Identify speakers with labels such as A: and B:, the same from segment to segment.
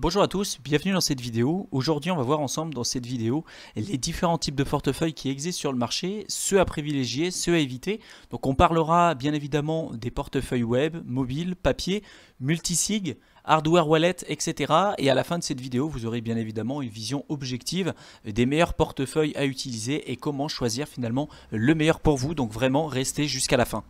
A: Bonjour à tous, bienvenue dans cette vidéo. Aujourd'hui on va voir ensemble dans cette vidéo les différents types de portefeuilles qui existent sur le marché, ceux à privilégier, ceux à éviter. Donc on parlera bien évidemment des portefeuilles web, mobile, papier, multisig, hardware wallet, etc. Et à la fin de cette vidéo vous aurez bien évidemment une vision objective des meilleurs portefeuilles à utiliser et comment choisir finalement le meilleur pour vous. Donc vraiment restez jusqu'à la fin.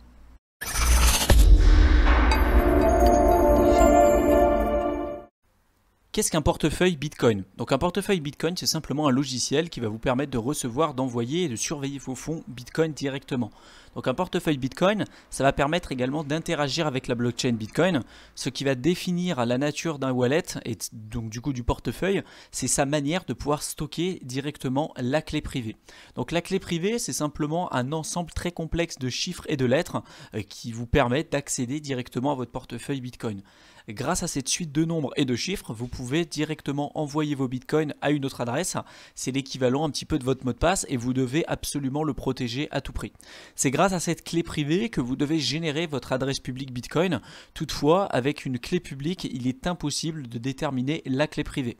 A: Qu'est-ce qu'un portefeuille Bitcoin? Donc un portefeuille Bitcoin, c'est simplement un logiciel qui va vous permettre de recevoir, d'envoyer et de surveiller vos fonds Bitcoin directement. Donc un portefeuille Bitcoin, ça va permettre également d'interagir avec la blockchain Bitcoin. Ce qui va définir la nature d'un wallet et donc du coup du portefeuille, c'est sa manière de pouvoir stocker directement la clé privée. Donc la clé privée, c'est simplement un ensemble très complexe de chiffres et de lettres qui vous permettent d'accéder directement à votre portefeuille Bitcoin. Grâce à cette suite de nombres et de chiffres, vous pouvez directement envoyer vos bitcoins à une autre adresse. C'est l'équivalent un petit peu de votre mot de passe et vous devez absolument le protéger à tout prix. C'est grâce à cette clé privée que vous devez générer votre adresse publique Bitcoin. Toutefois, avec une clé publique, il est impossible de déterminer la clé privée.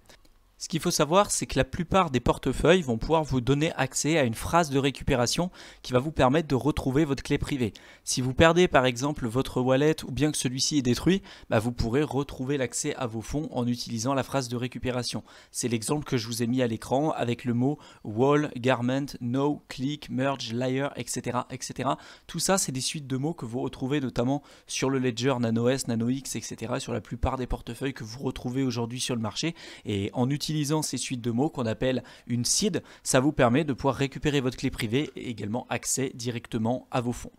A: Ce qu'il faut savoir, c'est que la plupart des portefeuilles vont pouvoir vous donner accès à une phrase de récupération qui va vous permettre de retrouver votre clé privée. Si vous perdez par exemple votre wallet ou bien que celui-ci est détruit, vous pourrez retrouver l'accès à vos fonds en utilisant la phrase de récupération. C'est l'exemple que je vous ai mis à l'écran avec le mot wall, garment, no, click, merge, liar, etc. etc. Tout ça, c'est des suites de mots que vous retrouvez notamment sur le ledger NanoS, NanoX, etc. sur la plupart des portefeuilles que vous retrouvez aujourd'hui sur le marché. Et en utilisant ces suites de mots qu'on appelle une seed, ça vous permet de pouvoir récupérer votre clé privée et également accès directement à vos fonds.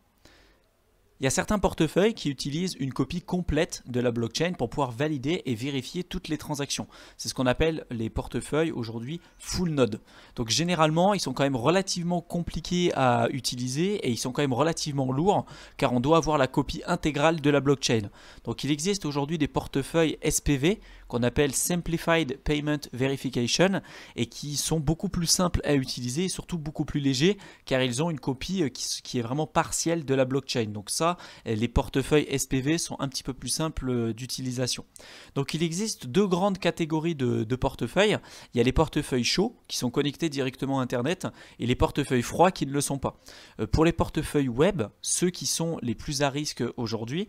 A: Il y a certains portefeuilles qui utilisent une copie complète de la blockchain pour pouvoir valider et vérifier toutes les transactions. C'est ce qu'on appelle les portefeuilles aujourd'hui full node. Donc généralement, ils sont quand même relativement compliqués à utiliser et ils sont quand même relativement lourds car on doit avoir la copie intégrale de la blockchain. Donc il existe aujourd'hui des portefeuilles SPV qu'on appelle Simplified Payment Verification et qui sont beaucoup plus simples à utiliser et surtout beaucoup plus légers car ils ont une copie qui est vraiment partielle de la blockchain. Donc ça, les portefeuilles SPV sont un petit peu plus simples d'utilisation. Donc il existe deux grandes catégories de portefeuilles. Il y a les portefeuilles chauds qui sont connectés directement à Internet et les portefeuilles froids qui ne le sont pas. Pour les portefeuilles web, ceux qui sont les plus à risque aujourd'hui,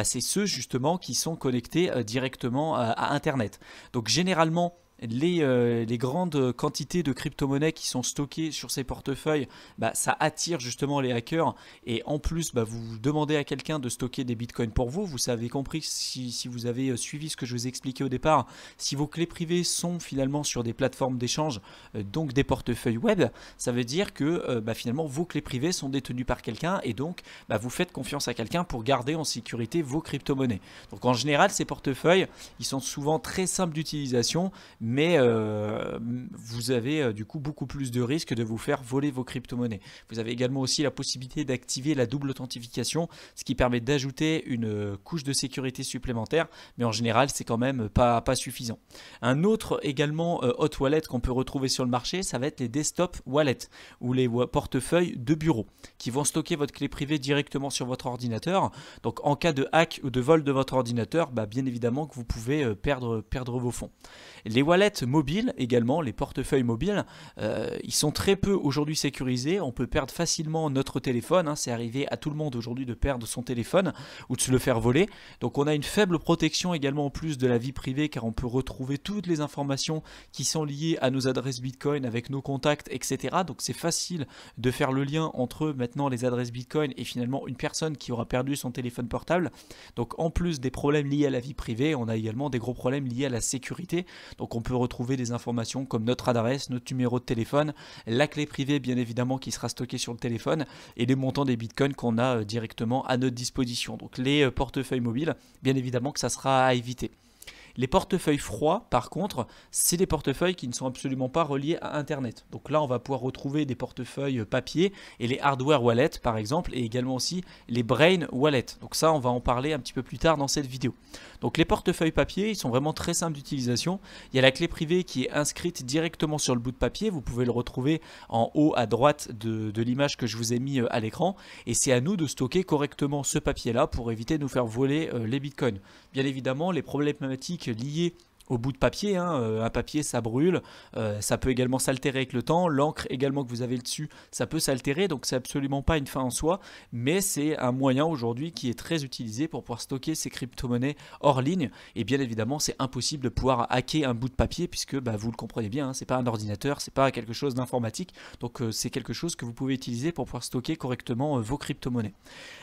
A: c'est ceux justement qui sont connectés directement à Internet. Donc généralement, les grandes quantités de crypto-monnaies qui sont stockées sur ces portefeuilles, ça attire justement les hackers et en plus vous demandez à quelqu'un de stocker des bitcoins pour vous. Vous avez compris si vous avez suivi ce que je vous ai expliqué au départ, si vos clés privées sont finalement sur des plateformes d'échange, donc des portefeuilles web, ça veut dire que finalement vos clés privées sont détenues par quelqu'un et donc vous faites confiance à quelqu'un pour garder en sécurité vos crypto-monnaies. Donc en général ces portefeuilles, ils sont souvent très simples d'utilisation, mais vous avez du coup beaucoup plus de risques de vous faire voler vos crypto-monnaies. Vous avez également aussi la possibilité d'activer la double authentification, ce qui permet d'ajouter une couche de sécurité supplémentaire, mais en général c'est quand même pas suffisant. Un autre également hot wallet qu'on peut retrouver sur le marché, ça va être les desktop wallets ou les portefeuilles de bureau qui vont stocker votre clé privée directement sur votre ordinateur. Donc en cas de hack ou de vol de votre ordinateur, bien évidemment que vous pouvez perdre vos fonds. Les wallets mobiles également, les portefeuilles mobiles, ils sont très peu aujourd'hui sécurisés. On peut perdre facilement notre téléphone. C'est arrivé à tout le monde aujourd'hui de perdre son téléphone ou de se le faire voler. Donc on a une faible protection également en plus de la vie privée car on peut retrouver toutes les informations qui sont liées à nos adresses Bitcoin avec nos contacts, etc. Donc c'est facile de faire le lien entre maintenant les adresses Bitcoin et finalement une personne qui aura perdu son téléphone portable. Donc en plus des problèmes liés à la vie privée, on a également des gros problèmes liés à la sécurité. Donc on peut retrouver des informations comme notre adresse, notre numéro de téléphone, la clé privée bien évidemment qui sera stockée sur le téléphone et les montants des bitcoins qu'on a directement à notre disposition. Donc les portefeuilles mobiles, bien évidemment que ça sera à éviter. Les portefeuilles froids, par contre, c'est des portefeuilles qui ne sont absolument pas reliés à Internet. Donc là, on va pouvoir retrouver des portefeuilles papier et les hardware wallets, par exemple, et également aussi les brain wallets. Donc ça, on va en parler un petit peu plus tard dans cette vidéo. Donc les portefeuilles papier, ils sont vraiment très simples d'utilisation. Il y a la clé privée qui est inscrite directement sur le bout de papier. Vous pouvez le retrouver en haut à droite de l'image que je vous ai mis à l'écran. Et c'est à nous de stocker correctement ce papier-là pour éviter de nous faire voler les bitcoins. Bien évidemment, les problématiques liées au bout de papier, hein. Un papier ça brûle, ça peut également s'altérer avec le temps, l'encre également que vous avez dessus ça peut s'altérer, donc c'est absolument pas une fin en soi, mais c'est un moyen aujourd'hui qui est très utilisé pour pouvoir stocker ces crypto-monnaies hors ligne, et bien évidemment c'est impossible de pouvoir hacker un bout de papier puisque vous le comprenez bien, hein, c'est pas un ordinateur, c'est pas quelque chose d'informatique, donc c'est quelque chose que vous pouvez utiliser pour pouvoir stocker correctement vos crypto-monnaies.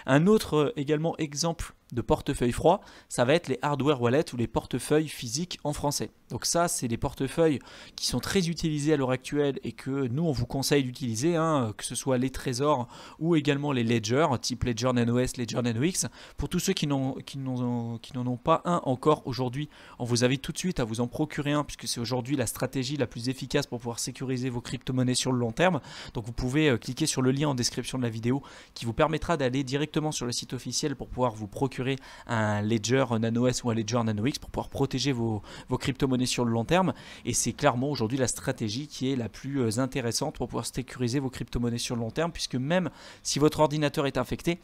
A: Un autre également exemple de portefeuille froid, ça va être les hardware wallets ou les portefeuilles physiques en français. Donc ça, c'est des portefeuilles qui sont très utilisés à l'heure actuelle et que nous, on vous conseille d'utiliser, hein, que ce soit les trésors ou également les ledgers, type Ledger Nano S, Ledger Nano X. Pour tous ceux qui n'en ont pas un encore aujourd'hui, on vous invite tout de suite à vous en procurer un puisque c'est aujourd'hui la stratégie la plus efficace pour pouvoir sécuriser vos crypto-monnaies sur le long terme. Donc vous pouvez cliquer sur le lien en description de la vidéo qui vous permettra d'aller directement sur le site officiel pour pouvoir vous procurer un Ledger Nano S ou un Ledger Nano X pour pouvoir protéger vos crypto-monnaies sur le long terme. Et c'est clairement aujourd'hui la stratégie qui est la plus intéressante pour pouvoir sécuriser vos crypto-monnaies sur le long terme, puisque même si votre ordinateur est infecté,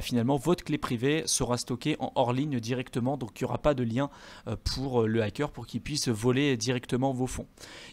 A: finalement votre clé privée sera stockée en hors ligne directement, donc il n'y aura pas de lien pour le hacker pour qu'il puisse voler directement vos fonds.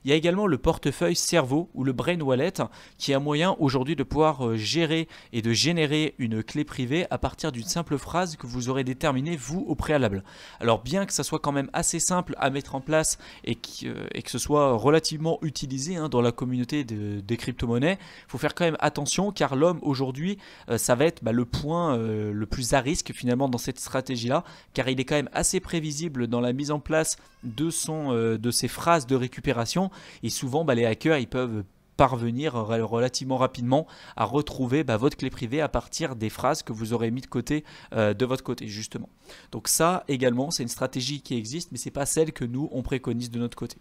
A: Il y a également le portefeuille cerveau ou le brain wallet qui est un moyen aujourd'hui de pouvoir gérer et de générer une clé privée à partir d'une simple phrase que vous aurez déterminée vous au préalable. Alors bien que ça soit quand même assez simple à mettre en place et que ce soit relativement utilisé, hein, dans la communauté des crypto-monnaies, il faut faire quand même attention car l'homme aujourd'hui ça va être le point le plus à risque finalement dans cette stratégie là, car il est quand même assez prévisible dans la mise en place de ses phrases de récupération, et souvent les hackers ils peuvent parvenir relativement rapidement à retrouver votre clé privée à partir des phrases que vous aurez mis de côté de votre côté justement. Donc ça également c'est une stratégie qui existe, mais c'est pas celle que nous on préconise de notre côté.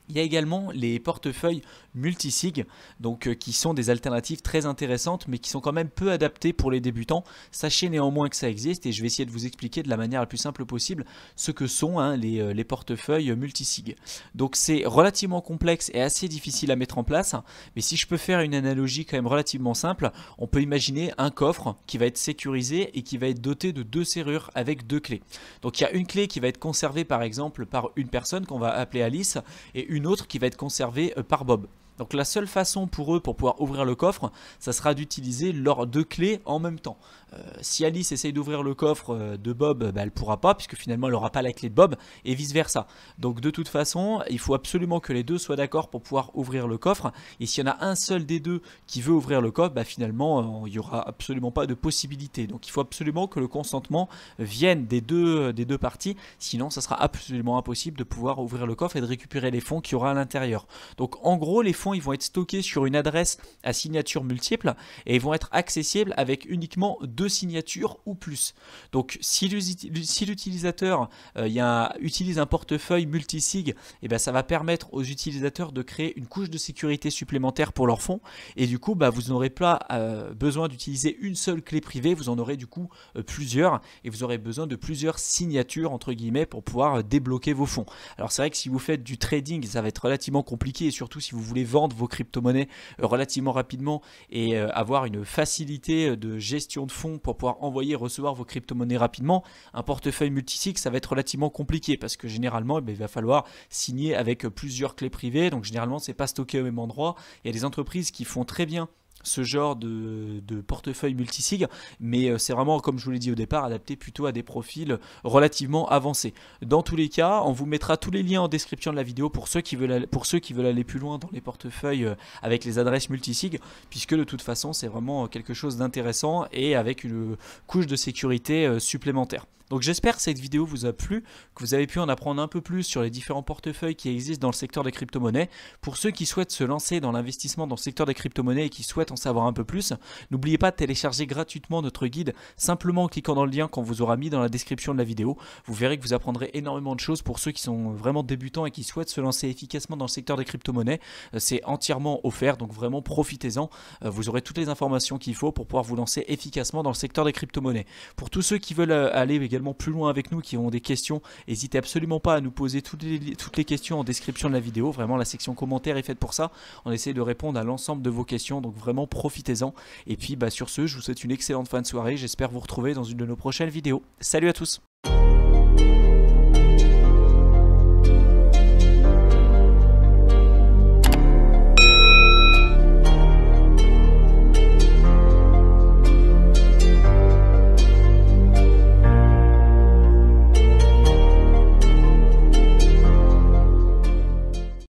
A: Il y a également les portefeuilles multisig, donc qui sont des alternatives très intéressantes mais qui sont quand même peu adaptées pour les débutants. Sachez néanmoins que ça existe et je vais essayer de vous expliquer de la manière la plus simple possible ce que sont, hein, les portefeuilles multisig. Donc c'est relativement complexe et assez difficile à mettre en place, mais si je peux faire une analogie quand même relativement simple, on peut imaginer un coffre qui va être sécurisé et qui va être doté de 2 serrures avec 2 clés. Donc il y a une clé qui va être conservée par exemple par une personne qu'on va appeler Alice et une autre qui va être conservée par Bob. Donc la seule façon pour eux pour pouvoir ouvrir le coffre, ça sera d'utiliser leurs 2 clés en même temps. Si Alice essaye d'ouvrir le coffre de Bob, elle ne pourra pas puisque finalement elle n'aura pas la clé de Bob et vice versa. Donc de toute façon, il faut absolument que les deux soient d'accord pour pouvoir ouvrir le coffre. Et s'il y en a un seul des deux qui veut ouvrir le coffre, finalement il n'y aura absolument pas de possibilité. Donc il faut absolument que le consentement vienne des deux parties. Sinon ça sera absolument impossible de pouvoir ouvrir le coffre et de récupérer les fonds qu'il y aura à l'intérieur. Donc en gros les fonds ils vont être stockés sur une adresse à signature multiple et ils vont être accessibles avec uniquement 2 signatures ou plus. Donc si l'utilisateur utilise un portefeuille multisig, ça va permettre aux utilisateurs de créer une couche de sécurité supplémentaire pour leurs fonds et du coup vous n'aurez pas besoin d'utiliser une seule clé privée, vous en aurez du coup plusieurs et vous aurez besoin de plusieurs signatures entre guillemets pour pouvoir débloquer vos fonds. Alors c'est vrai que si vous faites du trading ça va être relativement compliqué et surtout si vous voulez vendre vos crypto-monnaies relativement rapidement et avoir une facilité de gestion de fonds pour pouvoir envoyer et recevoir vos crypto-monnaies rapidement, un portefeuille multisig ça va être relativement compliqué parce que généralement il va falloir signer avec plusieurs clés privées, donc généralement c'est pas stocké au même endroit. Il y a des entreprises qui font très bien ce genre de portefeuille multisig, mais c'est vraiment, comme je vous l'ai dit au départ, adapté plutôt à des profils relativement avancés. Dans tous les cas, on vous mettra tous les liens en description de la vidéo pour ceux qui veulent aller plus loin dans les portefeuilles avec les adresses multisig, puisque de toute façon c'est vraiment quelque chose d'intéressant et avec une couche de sécurité supplémentaire. Donc j'espère que cette vidéo vous a plu, que vous avez pu en apprendre un peu plus sur les différents portefeuilles qui existent dans le secteur des crypto-monnaies. Pour ceux qui souhaitent se lancer dans l'investissement dans le secteur des crypto-monnaies et qui souhaitent en savoir un peu plus, n'oubliez pas de télécharger gratuitement notre guide simplement en cliquant dans le lien qu'on vous aura mis dans la description de la vidéo. Vous verrez que vous apprendrez énormément de choses pour ceux qui sont vraiment débutants et qui souhaitent se lancer efficacement dans le secteur des crypto-monnaies. C'est entièrement offert, donc vraiment profitez-en. Vous aurez toutes les informations qu'il faut pour pouvoir vous lancer efficacement dans le secteur des crypto-monnaies. Pour tous ceux qui veulent aller également plus loin avec nous, qui ont des questions, n'hésitez absolument pas à nous poser toutes les questions en description de la vidéo. Vraiment la section commentaires est faite pour ça. On essaie de répondre à l'ensemble de vos questions, donc vraiment profitez-en. Et puis sur ce, je vous souhaite une excellente fin de soirée. J'espère vous retrouver dans une de nos prochaines vidéos. Salut à tous!